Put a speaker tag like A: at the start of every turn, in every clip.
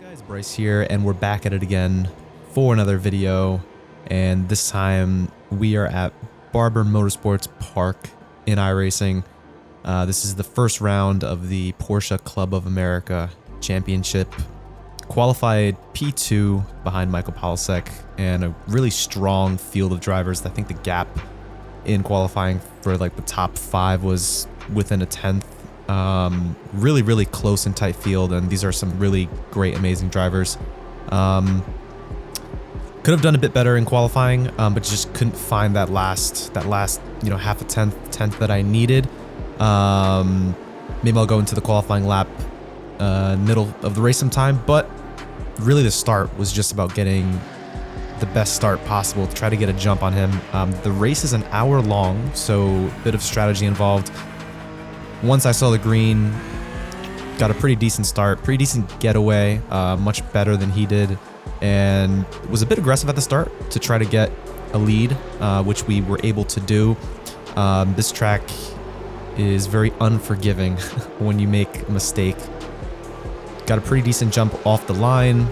A: Guys, Bryce here, and we're back at it again for another video, and this time we are at Barber Motorsports Park in iRacing. This is the first round of the Porsche Club of America Championship. Qualified P2 behind Michael Palasek, and a really strong field of drivers. I think the gap in qualifying for like the top 5 was within a tenth. Really close and tight field, and these are some really great, amazing drivers. Could have done a bit better in qualifying, but just couldn't find that last, half a tenth that I needed. Maybe I'll go into the qualifying lap, middle of the race sometime, but really the start was just about getting the best start possible to try to get a jump on him. The race is an hour long, so a bit of strategy involved. Once I saw the green, got a pretty decent start, pretty decent getaway, much better than he did, and was a bit aggressive at the start to try to get a lead, which we were able to do. This track is very unforgiving when you make a mistake. Got a pretty decent jump off the line,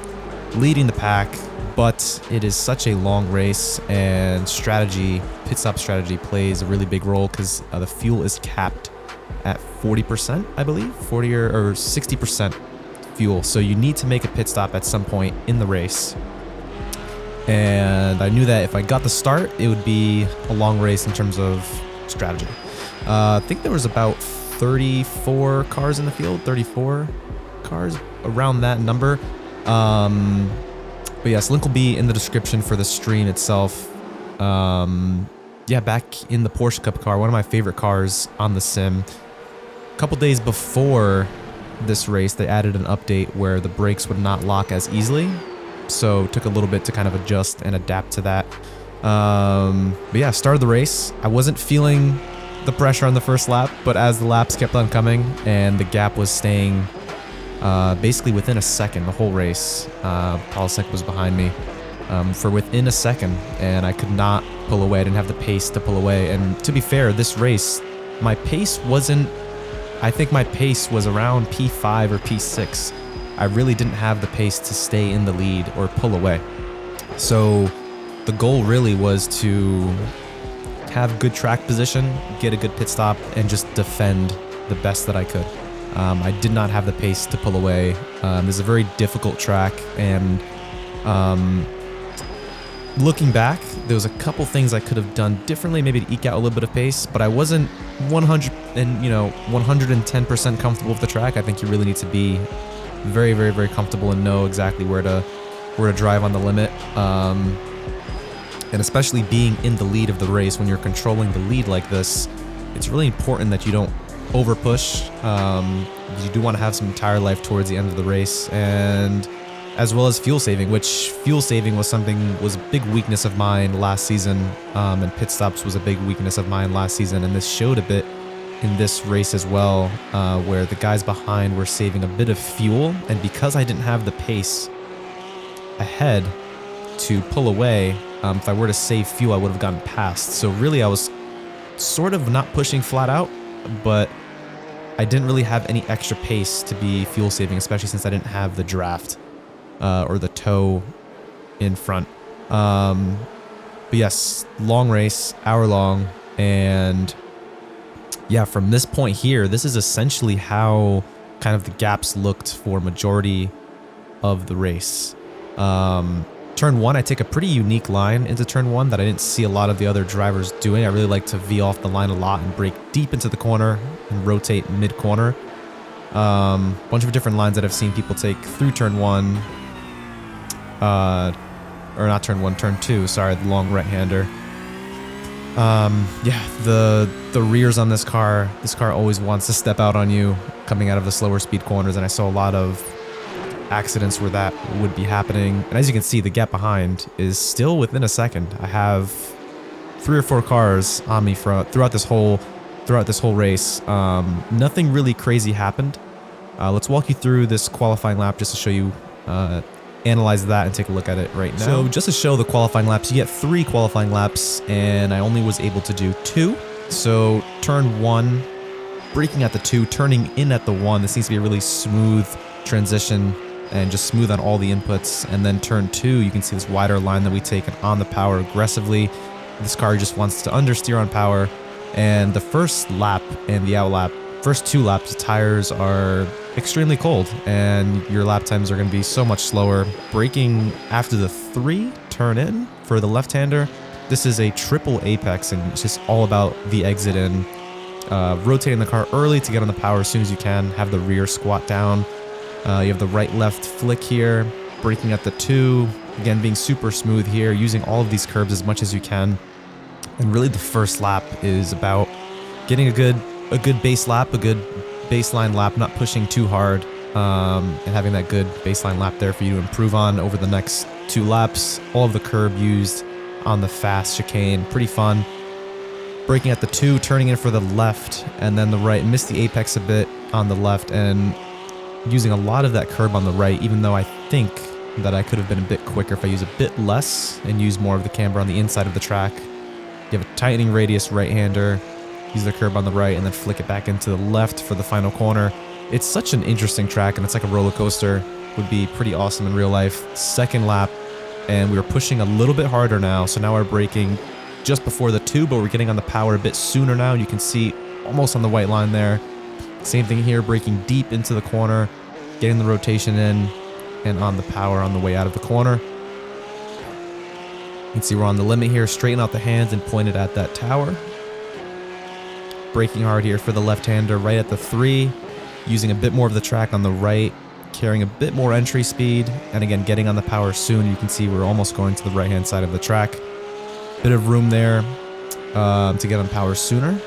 A: leading the pack, but it is such a long race, and strategy, pit stop strategy plays a really big role because the fuel is capped at 40%, I believe, 40 or 60% fuel. So you need to make a pit stop at some point in the race. And I knew that if I got the start, it would be a long race in terms of strategy. I think there was about 34 cars in the field, 34 cars, around that number. But yes, link will be in the description for the stream itself. Yeah, back in the Porsche Cup car, one of my favorite cars on the sim. A couple days before this race, they added an update where the brakes would not lock as easily. So it took a little bit to kind of adjust and adapt to that. But yeah, started the race. I wasn't feeling the pressure on the first lap, but as the laps kept on coming and the gap was staying basically within a second the whole race, Palasek was behind me for within a second, and I could not pull away. I didn't have the pace to pull away. And to be fair, this race, my pace wasn't, I think my pace was around P5 or P6. I really didn't have the pace to stay in the lead or pull away. So the goal really was to have good track position, get a good pit stop, and just defend the best that I could. I did not have the pace to pull away. This is a very difficult track, and looking back, there was a couple things I could have done differently, maybe to eke out a little bit of pace, but I wasn't 110% comfortable with the track. I think you really need to be very comfortable and know exactly where to drive on the limit. And especially being in the lead of the race, when you're controlling the lead like this, it's really important that you don't over push. You do want to have some tire life towards the end of the race, and as well as fuel saving, which fuel saving was a big weakness of mine last season, and pit stops was a big weakness of mine last season, and this showed a bit in this race as well, where the guys behind were saving a bit of fuel, and because I didn't have the pace ahead to pull away, if I were to save fuel, I would have gotten past. So really I was sort of not pushing flat out, but I didn't really have any extra pace to be fuel saving, especially since I didn't have the draft or the toe in front. But yes, long race, hour long, and yeah, from this point here, this is essentially how kind of the gaps looked for majority of the race. Turn 1, I take a pretty unique line into turn 1 that I didn't see a lot of the other drivers doing. I really like to V off the line a lot and brake deep into the corner and rotate mid-corner. Bunch of different lines that I've seen people take through turn 1. Or not turn 1, turn 2, sorry, the long right-hander. Yeah, the rears on this car always wants to step out on you coming out of the slower speed corners, and I saw a lot of accidents where that would be happening. And as you can see, the gap behind is still within a second. I have 3 or 4 cars on me throughout this whole race. Nothing really crazy happened. Let's walk you through this qualifying lap just to show you, analyze that and take a look at it right now. So just to show the qualifying laps, you get 3 qualifying laps, and I only was able to do 2. So turn 1, braking at the 2, turning in at the 1. This needs to be a really smooth transition and just smooth on all the inputs. And then turn 2, you can see this wider line that we take on the power aggressively. This car just wants to understeer on power. And the first lap and the out lap, first 2 laps, the tires are extremely cold and your lap times are going to be so much slower. Braking after the 3 turn in for the left-hander, this is a triple apex and it's just all about the exit in. Rotating the car early to get on the power as soon as you can, have the rear squat down. You have the right-left flick here, braking at the 2, again being super smooth here, using all of these curbs as much as you can. And really the first lap is about getting a good base lap, a good baseline lap, not pushing too hard, and having that good baseline lap there for you to improve on over the next 2 laps. All of the curb used on the fast chicane, pretty fun. Braking at the 2, turning in for the left and then the right, missed the apex a bit on the left and using a lot of that curb on the right, even though I think that I could have been a bit quicker if I use a bit less and use more of the camber on the inside of the track. You have a tightening radius right-hander, use the curb on the right and then flick it back into the left for the final corner. It's such an interesting track and it's like a roller coaster. Would be pretty awesome in real life. Second lap and we were pushing a little bit harder now, so now we're braking just before the 2, but we're getting on the power a bit sooner now. You can see almost on the white line there. Same thing here, braking deep into the corner, getting the rotation in and on the power on the way out of the corner. You can see we're on the limit here, straighten out the hands and point it at that tower. Braking hard here for the left-hander right at the 3, using a bit more of the track on the right, carrying a bit more entry speed, and again getting on the power soon. You can see we're almost going to the right-hand side of the track. Bit of room there to get on power sooner.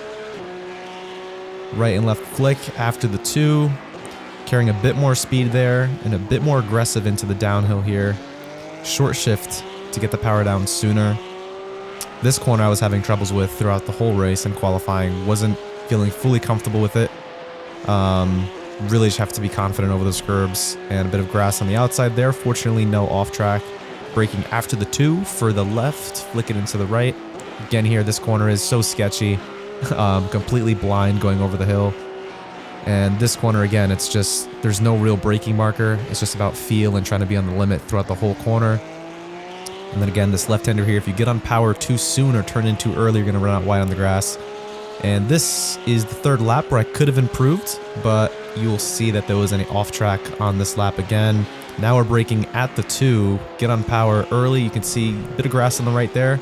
A: Right and left flick after the 2, carrying a bit more speed there and a bit more aggressive into the downhill here. Short shift to get the power down sooner. This corner I was having troubles with throughout the whole race and qualifying. Wasn't feeling fully comfortable with it. Really just have to be confident over those curbs and a bit of grass on the outside there. Fortunately, no off track. Braking after the 2 for the left, flick it into the right. Again here, this corner is so sketchy. Completely blind going over the hill. And this corner again, it's just, there's no real braking marker. It's just about feel and trying to be on the limit throughout the whole corner. And then again, this left-hander here, if you get on power too soon or turn in too early, you're going to run out wide on the grass. And this is the 3rd lap where I could have improved, but you'll see that there was any off track on this lap again. Now we're braking at the 2, get on power early. You can see a bit of grass on the right there,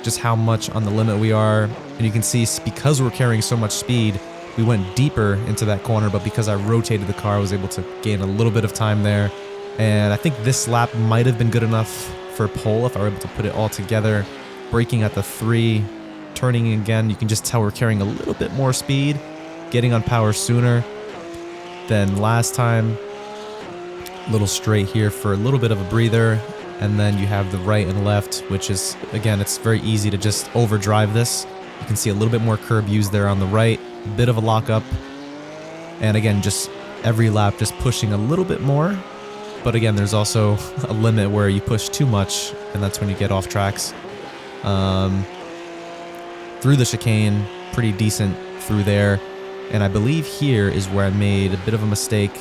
A: just how much on the limit we are. And you can see because we're carrying so much speed, we went deeper into that corner, but because I rotated the car, I was able to gain a little bit of time there. And I think this lap might have been good enough for pole if I were able to put it all together. Braking at the 3, turning again, you can just tell we're carrying a little bit more speed, getting on power sooner than last time. Little straight here for a little bit of a breather, and then you have the right and left, which is, again, it's very easy to just overdrive this. You can see a little bit more curb used there on the right, a bit of a lockup, and again, just every lap just pushing a little bit more. But again, there's also a limit where you push too much, and that's when you get off tracks. Through the chicane, pretty decent through there, and I believe here is where I made a bit of a mistake,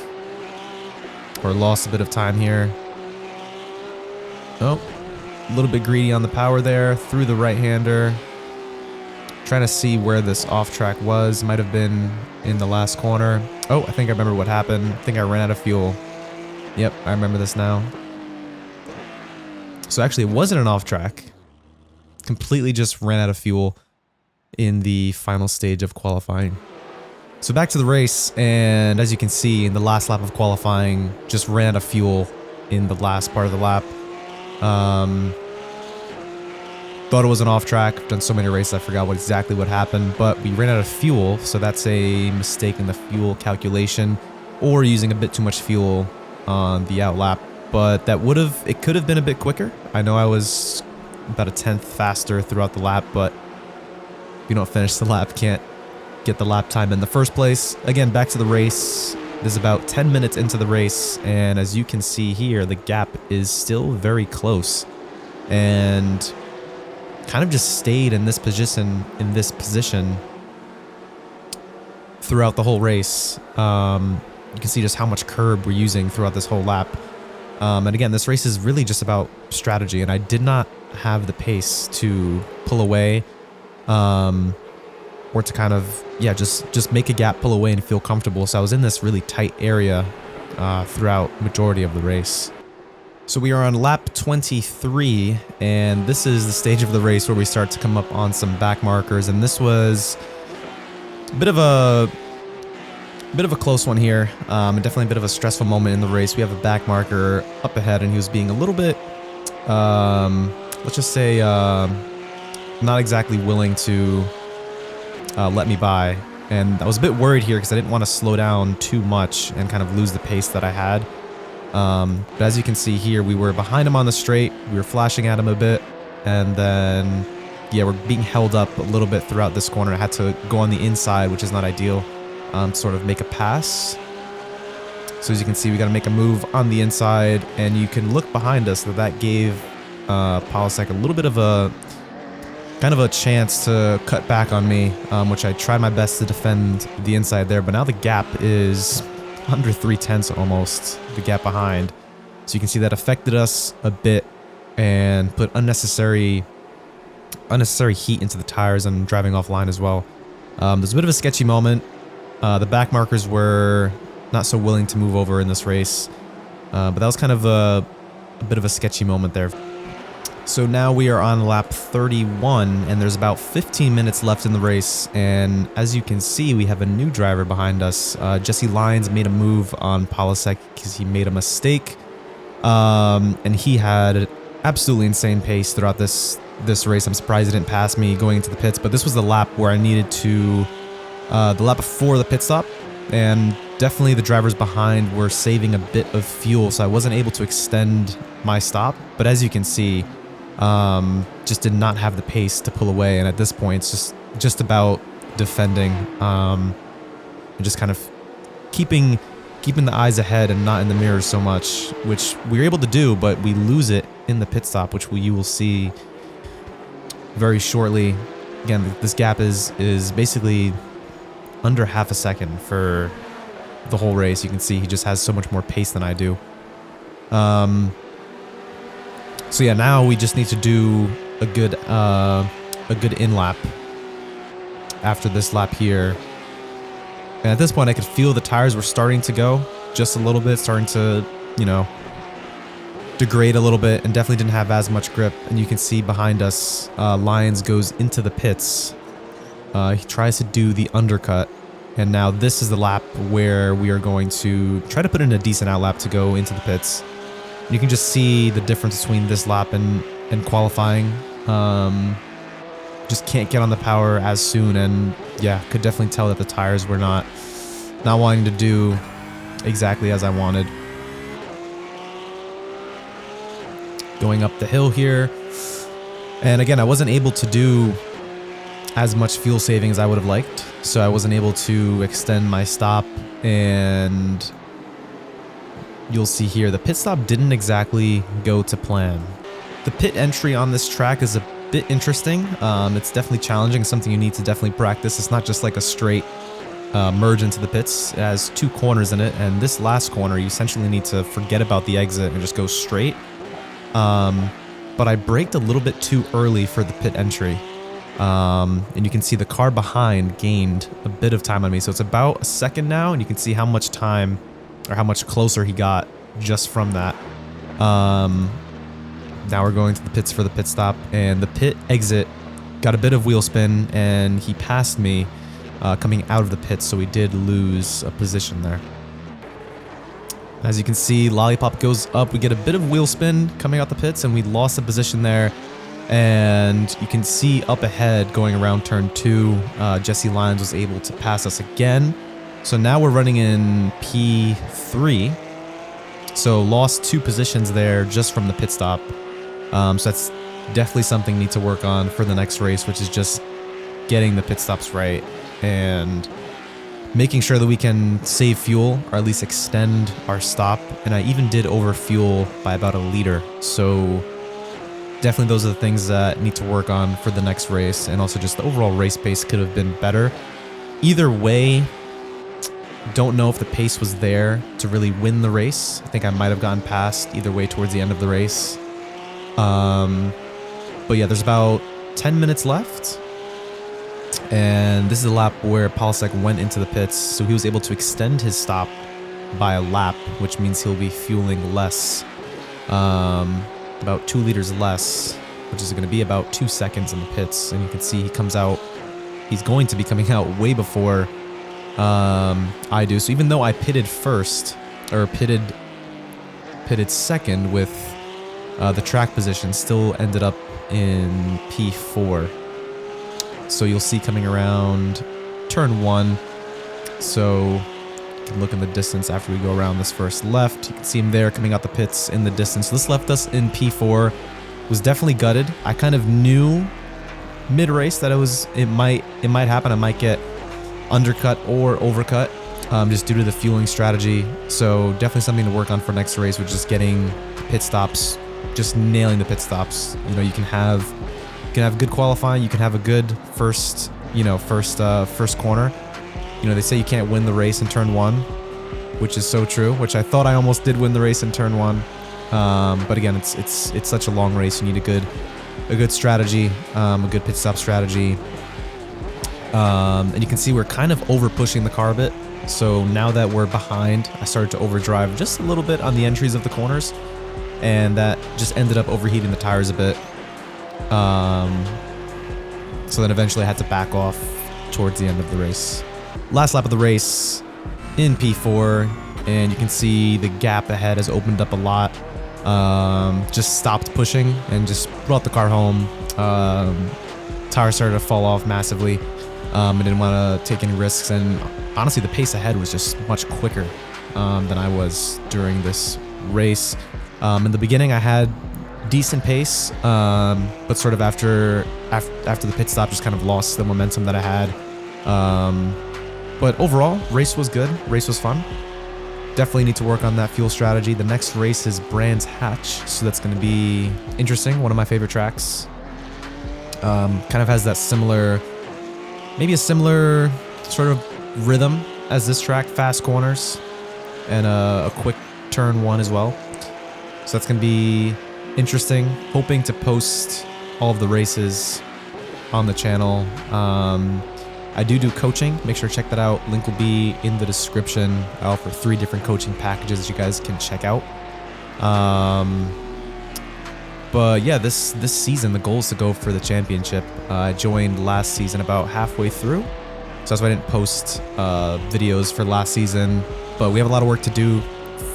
A: or lost a bit of time here. Oh, a little bit greedy on the power there, through the right-hander. Trying to see where this off track was. Might have been in the last corner. Oh, I think I remember what happened. I think I ran out of fuel. Yep, I remember this now. So actually it wasn't an off track. Completely just ran out of fuel in the final stage of qualifying. So back to the race, and as you can see in the last lap of qualifying, just ran out of fuel in the last part of the lap. Thought it was an off track. I've done so many races I forgot exactly what happened, but we ran out of fuel, so that's a mistake in the fuel calculation, or using a bit too much fuel on the out lap. But it could have been a bit quicker. I know I was about a 10th faster throughout the lap, but if you don't finish the lap, can't get the lap time in the first place. Again, back to the race. This is about 10 minutes into the race, and as you can see here, the gap is still very close, and kind of just stayed in this position throughout the whole race. You can see just how much curb we're using throughout this whole lap. And again, this race is really just about strategy, and I did not have the pace to pull away, or to kind of, yeah, just make a gap, pull away, and feel comfortable. So I was in this really tight area throughout majority of the race. So we are on lap 23, and this is the stage of the race where we start to come up on some back markers, and this was a bit of a close one here, and definitely a bit of a stressful moment in the race. We have a back marker up ahead, and he was being a little bit, let's just say, not exactly willing to let me by. And I was a bit worried here because I didn't want to slow down too much and kind of lose the pace that I had. But as you can see here, we were behind him on the straight, we were flashing at him a bit, and then, yeah, we're being held up a little bit throughout this corner. I had to go on the inside, which is not ideal. Sort of make a pass. So as you can see, we got to make a move on the inside, and you can look behind us that gave Polisek a little bit of a kind of a chance to cut back on me, which I tried my best to defend the inside there, but now the gap is under 3/10 almost, the gap behind. So you can see that affected us a bit and put unnecessary heat into the tires and driving offline as well. There's a bit of a sketchy moment. The back markers were not so willing to move over in this race, but that was kind of a bit of a sketchy moment there. So now we are on lap 31, and there's about 15 minutes left in the race, and as you can see, we have a new driver behind us. Jesse Lyons made a move on Polisek because he made a mistake, and he had absolutely insane pace throughout this race. I'm surprised he didn't pass me going into the pits, but this was the lap where I needed to, the lap before the pit stop, and definitely the drivers behind were saving a bit of fuel, so I wasn't able to extend my stop, but as you can see, just did not have the pace to pull away, and at this point it's just about defending, and just kind of keeping the eyes ahead and not in the mirror so much, which we were able to do, but we lose it in the pit stop, which you will see very shortly. Again, this gap is basically under half a second for the whole race. You can see he just has so much more pace than I do. So yeah, now we just need to do a good in lap after this lap here. And at this point, I could feel the tires were starting to go just a little bit, starting to, you know, degrade a little bit, and definitely didn't have as much grip. And you can see behind us, Lyons goes into the pits. He tries to do the undercut, and now this is the lap where we are going to try to put in a decent out lap to go into the pits. You can just see the difference between this lap and qualifying. Just can't get on the power as soon, and yeah, could definitely tell that the tires were not wanting to do exactly as I wanted. Going up the hill here, and again, I wasn't able to do as much fuel saving as I would have liked, so I wasn't able to extend my stop, and you'll see here the pit stop didn't exactly go to plan. The pit entry on this track is a bit interesting. It's definitely challenging, something you need to definitely practice. It's not just like a straight merge into the pits. It has two corners in it, and this last corner you essentially need to forget about the exit and just go straight. But I braked a little bit too early for the pit entry. And you can see the car behind gained a bit of time on me, so it's about a second now, and you can see how much time or how much closer he got just from that. Now we're going to the pits for the pit stop, and the pit exit got a bit of wheel spin, and he passed me coming out of the pits, so we did lose a position there. As you can see, Lollipop goes up, we get a bit of wheel spin coming out the pits, and we lost a position there. And you can see up ahead going around turn 2, Jesse Lyons was able to pass us again. So now we're running in P3. So lost 2 positions there just from the pit stop. So that's definitely something we need to work on for the next race, which is just getting the pit stops right and making sure that we can save fuel or at least extend our stop. And I even did overfuel by about a liter. So definitely those are the things that need to work on for the next race, and also just the overall race pace could have been better. Either way, Don't know if the pace was there to really win the race. I think I might have gotten past either way towards the end of the race. But yeah, there's about 10 minutes left. And this is a lap where Polisek went into the pits, so he was able to extend his stop by a lap, which means he'll be fueling less, about 2 liters less, which is going to be about 2 seconds in the pits. And you can see he comes out, he's going to be coming out way before I do. So even though I pitted first, or pitted second with the track position, still ended up in P4. So you'll see coming around turn 1. So you can look in the distance after we go around this first left. You can see him there coming out the pits in the distance. This left us in P4. Was definitely gutted. I kind of knew mid-race that it might happen. I might get undercut or overcut, just due to the fueling strategy. So definitely something to work on for next race, with just getting pit stops, just nailing the pit stops. You know, you can have good qualifying, you can have a good first corner. You know, they say you can't win the race in turn 1, which is so true, which I thought I almost did win the race in turn 1. But again, it's such a long race. You need a good strategy, a good pit stop strategy. And you can see we're kind of over pushing the car a bit. So now that we're behind, I started to overdrive just a little bit on the entries of the corners, and that just ended up overheating the tires a bit. So then eventually I had to back off towards the end of the race. Last lap of the race in P4, and you can see the gap ahead has opened up a lot. Just stopped pushing and just brought the car home. Tires started to fall off massively. I didn't want to take any risks, and honestly the pace ahead was just much quicker than I was during this race. In the beginning I had decent pace, but sort of after the pit stop just kind of lost the momentum that I had. But overall, race was good, race was fun. Definitely need to work on that fuel strategy. The next race is Brands Hatch, so that's going to be interesting. One of my favorite tracks. Kind of has that similar, maybe a similar sort of rhythm as this track, fast corners and a quick turn 1 as well. So that's going to be interesting. Hoping to post all of the races on the channel. I do coaching. Make sure to check that out. Link will be in the description. I offer 3 different coaching packages that you guys can check out. But yeah, this season the goal is to go for the championship. I joined last season about halfway through, so that's why I didn't post videos for last season. But we have a lot of work to do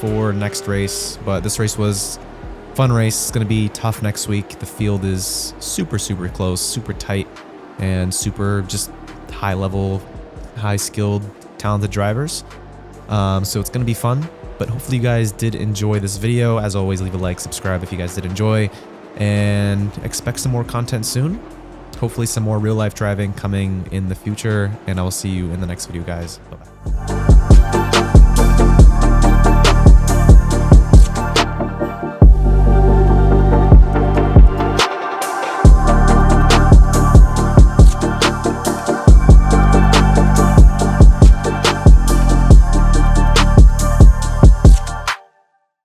A: for next race. But this race was a fun race. It's going to be tough next week. The field is super close, super tight, and super just high level, high skilled, talented drivers. So it's going to be fun. But hopefully you guys did enjoy this video. As always, leave a like, subscribe if you guys did enjoy, and expect some more content soon. Hopefully some more real life driving coming in the future, and I will see you in the next video, guys. Bye-bye.